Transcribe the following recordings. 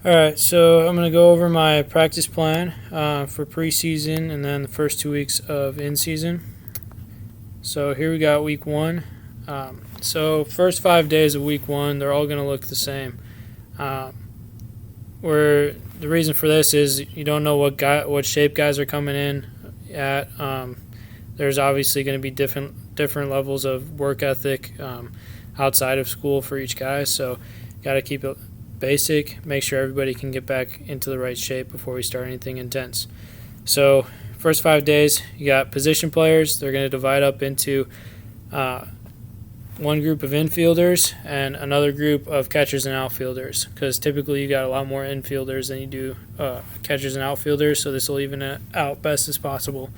All right, so I'm going to go over my practice plan for preseason and then the first 2 weeks of in-season. So here we got week one. So first 5 days of week one, they're all going to look the same. Where the reason for this is you don't know what shape guys are coming in at. There's obviously going to be different levels of work ethic outside of school for each guy. So got to keep it basic, make sure everybody can get back into the right shape before we start anything intense. So first 5 days, you got position players. They're going to divide up into one group of infielders and another group of catchers and outfielders, because typically you got a lot more infielders than you do catchers and outfielders, so this will even it out best as possible.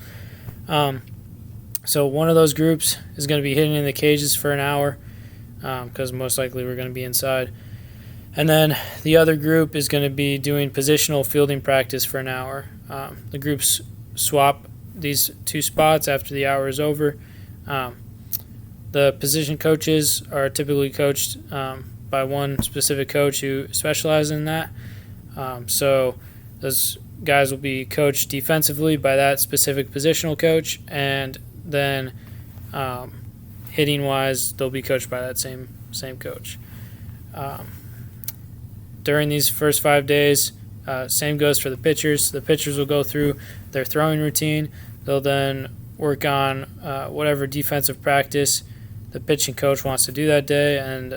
So one of those groups is going to be hitting in the cages for an hour, because most likely we're going to be inside. And then the other group is going to be doing positional fielding practice for an hour. The groups swap these two spots after the hour is over. The position coaches are typically coached by one specific coach who specializes in that. So those guys will be coached defensively by that specific positional coach, and then hitting-wise, they'll be coached by that same coach. During these first 5 days, same goes for the pitchers. The pitchers will go through their throwing routine. They'll then work on whatever defensive practice the pitching coach wants to do that day, and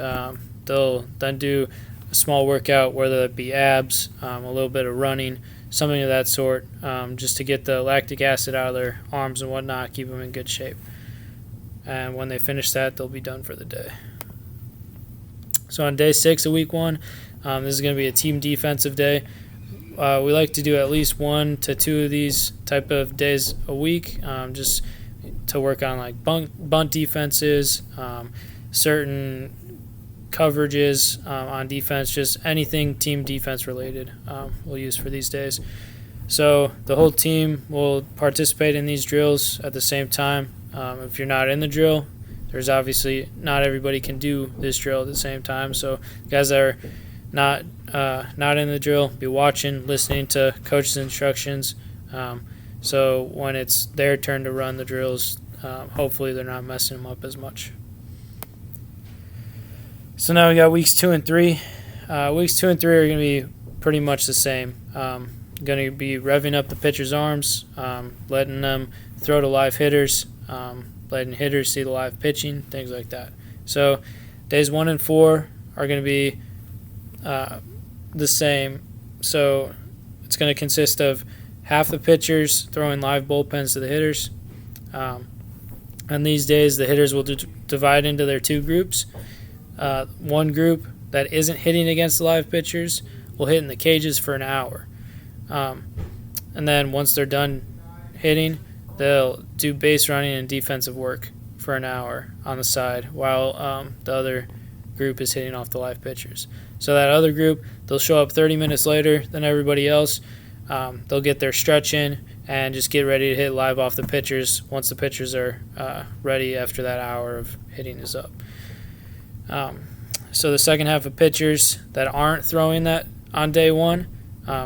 they'll then do a small workout, whether it be abs, a little bit of running, something of that sort, just to get the lactic acid out of their arms and whatnot, keep them in good shape. And when they finish that, they'll be done for the day. So on day 6 of week 1, this is going to be a team defensive day. We like to do at least 1 to 2 of these type of days a week, just to work on like bunt defenses, certain coverages on defense, just anything team defense related we'll use for these days. So the whole team will participate in these drills at the same time. If you're not in the drill, there's obviously not everybody can do this drill at the same time. So guys that are not in the drill, be watching, listening to coach's instructions. So when it's their turn to run the drills, hopefully they're not messing them up as much. So now we got weeks 2 and 3. Weeks 2 and 3 are going to be pretty much the same. Going to be revving up the pitcher's arms, letting them throw to live hitters, letting hitters see the live pitching, things like that. So days 1 and 4 are going to be the same. So it's going to consist of half the pitchers throwing live bullpens to the hitters. On these days, the hitters will divide into their 2 groups. One group that isn't hitting against the live pitchers will hit in the cages for an hour. And then once they're done hitting, they'll do base running and defensive work for an hour on the side while the other group is hitting off the live pitchers. So that other group, they'll show up 30 minutes later than everybody else. They'll get their stretch in and just get ready to hit live off the pitchers once the pitchers are ready after that hour of hitting is up. So the second half of pitchers that aren't throwing that on day 1,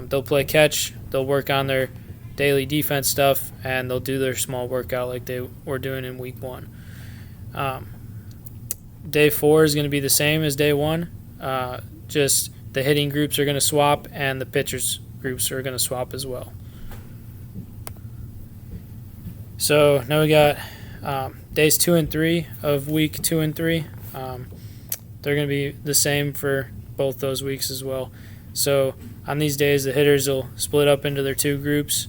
they'll play catch, they'll work on their daily defense stuff, and they'll do their small workout like they were doing in week 1. Day 4 is going to be the same as day 1, just the hitting groups are going to swap and the pitchers groups are going to swap as well. So now we got days 2 and 3 of week 2 and 3. They're going to be the same for both those weeks as well. So on these days, the hitters will split up into their 2 groups.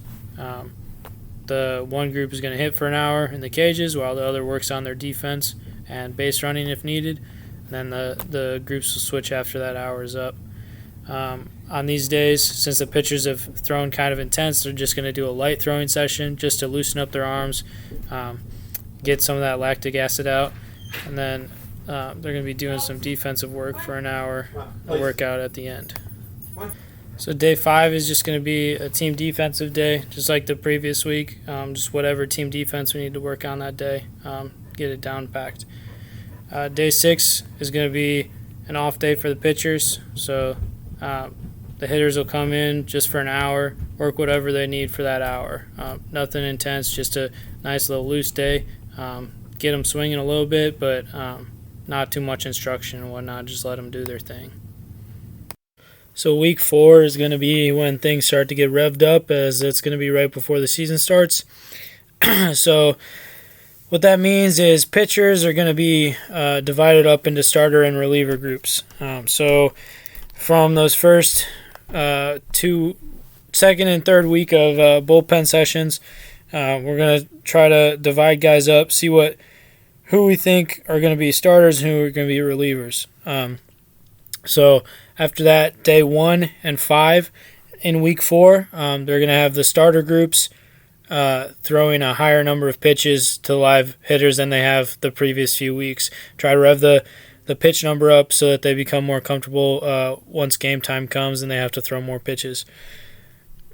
The one group is going to hit for an hour in the cages while the other works on their defense and base running if needed. And then the groups will switch after that hour is up. On these days, since the pitchers have thrown kind of intense, they're just going to do a light throwing session just to loosen up their arms, get some of that lactic acid out, and then they're going to be doing some defensive work for an hour, a workout at the end. So day 5 is just going to be a team defensive day, just like the previous week, just whatever team defense we need to work on that day, get it down packed. Day 6 is going to be an off day for the pitchers, so the hitters will come in just for an hour, work whatever they need for that hour. Nothing intense, just a nice little loose day. Get them swinging a little bit, but not too much instruction and whatnot. Just let them do their thing. So week 4 is going to be when things start to get revved up, as it's going to be right before the season starts. So what that means is pitchers are going to be divided up into starter and reliever groups. So from those first second and third week of bullpen sessions, we're going to try to divide guys up, see who we think are going to be starters and who are going to be relievers. So after that, day 1 and 5 in week 4, they're going to have the starter groups throwing a higher number of pitches to live hitters than they have the previous few weeks. Try to rev the pitch number up so that they become more comfortable once game time comes and they have to throw more pitches.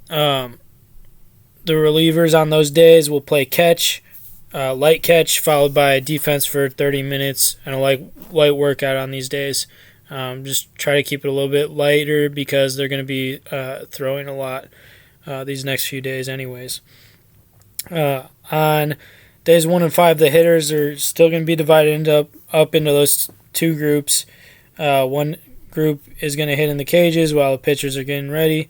The relievers on those days will play catch, light catch, followed by defense for 30 minutes and a light workout on these days. Just try to keep it a little bit lighter because they're going to be throwing a lot these next few days anyways. On days 1 and 5, the hitters are still going to be divided up into those two groups. One group is going to hit in the cages while the pitchers are getting ready.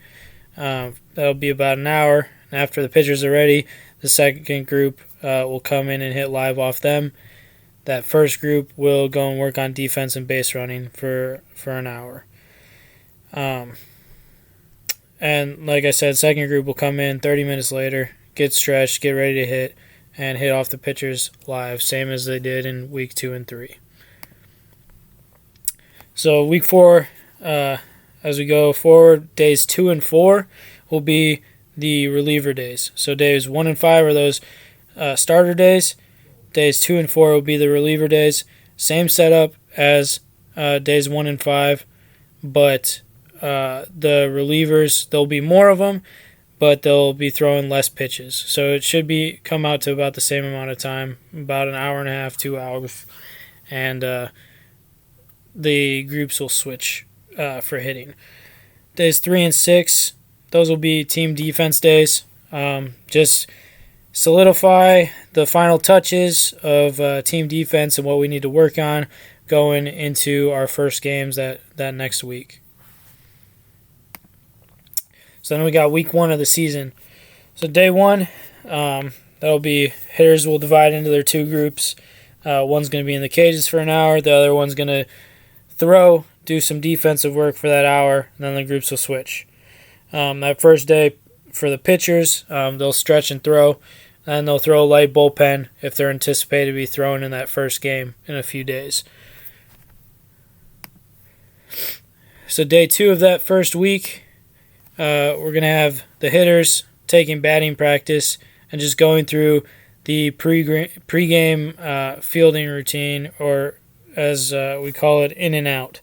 That'll be about an hour. And after the pitchers are ready, the second group will come in and hit live off them. That first group will go and work on defense and base running for an hour. And like I said, second group will come in 30 minutes later, get stretched, get ready to hit, and hit off the pitchers live, same as they did in week 2 and 3. So week 4, as we go forward, days 2 and 4 will be the reliever days. So days 1 and 5 are those starter days. Days 2 and 4 will be the reliever days. Same setup as days 1 and 5, but the relievers, there'll be more of them, but they'll be throwing less pitches. So it should come out to about the same amount of time, about an hour and a half, 2 hours, and the groups will switch for hitting. Days 3 and 6, those will be team defense days. Just solidify the final touches of team defense and what we need to work on going into our first games that next week. So then we got week 1 of the season. So day 1, that'll be hitters will divide into their two groups. One's going to be in the cages for an hour. The other one's going to throw, do some defensive work for that hour, and then the groups will switch. That first day for the pitchers, they'll stretch and throw, and they'll throw a light bullpen if they're anticipated to be thrown in that first game in a few days. So day 2 of that first week, we're going to have the hitters taking batting practice and just going through the pregame fielding routine, or as we call it, in and out.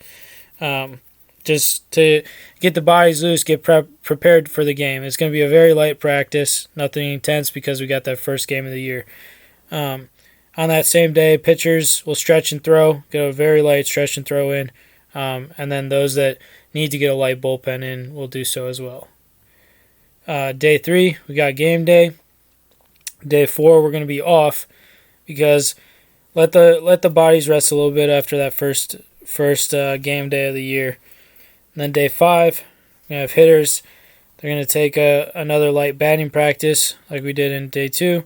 Just to get the bodies loose, get prepared for the game. It's going to be a very light practice, nothing intense because we got that first game of the year. On that same day, pitchers will stretch and throw, get a very light stretch and throw in, and then those that need to get a light bullpen in will do so as well. Day 3, we got game day. Day 4, we're going to be off because let the bodies rest a little bit after that first game day of the year. And then day 5, we have hitters. They're going to take another light batting practice like we did in day 2.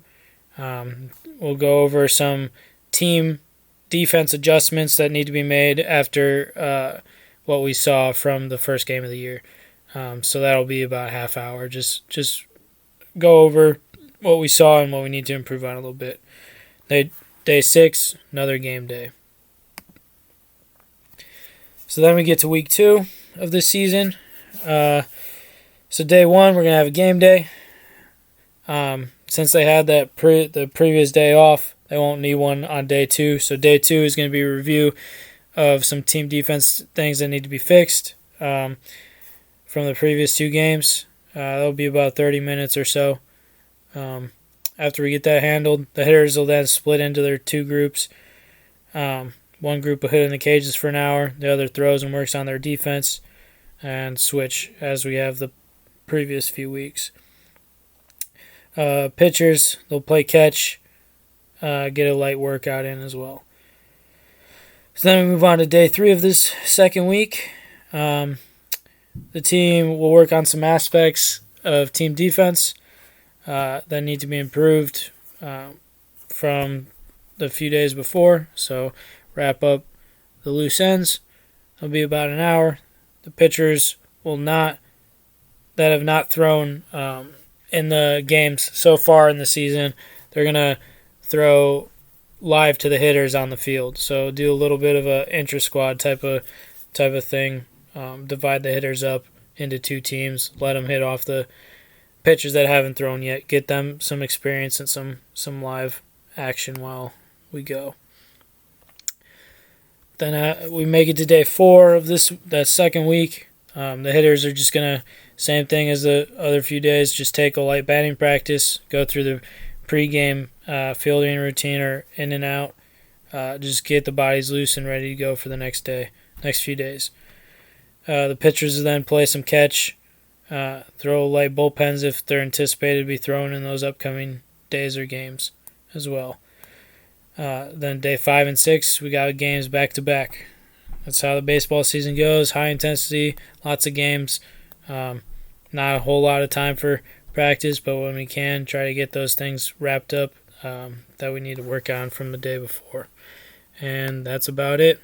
We'll go over some team defense adjustments that need to be made after what we saw from the first game of the year. So that'll be about a half hour. Just go over what we saw and what we need to improve on a little bit. Day 6, another game day. So then we get to week 2 of the season. So day 1, we're going to have a game day. Since they had the previous day off, they won't need one on day 2. So day 2 is going to be a review of some team defense things that need to be fixed from the previous 2 games. That'll be about 30 minutes or so. After we get that handled, the hitters will then split into their 2 groups. One group will hit in the cages for an hour. The other throws and works on their defense. and switch as we have the previous few weeks. Pitchers, they'll play catch, get a light workout in as well. So then we move on to day 3 of this second week. The team will work on some aspects of team defense that need to be improved from the few days before. So wrap up the loose ends. It'll be about an hour. The pitchers that have not thrown in the games so far in the season, they're going to throw live to the hitters on the field. So do a little bit of a intra-squad type of thing. Divide the hitters up into 2 teams. Let them hit off the pitchers that haven't thrown yet. Get them some experience and some live action while we go. Then we make it to day 4 of that second week. The hitters are just going to, same thing as the other few days, just take a light batting practice, go through the pregame fielding routine or in and out. Just get the bodies loose and ready to go for the next few days. The pitchers will then play some catch, throw light bullpens if they're anticipated to be thrown in those upcoming days or games as well. Then day 5 and 6, we got games back to back. That's how the baseball season goes. High intensity, lots of games. Not a whole lot of time for practice, but when we can, try to get those things wrapped up that we need to work on from the day before. And that's about it.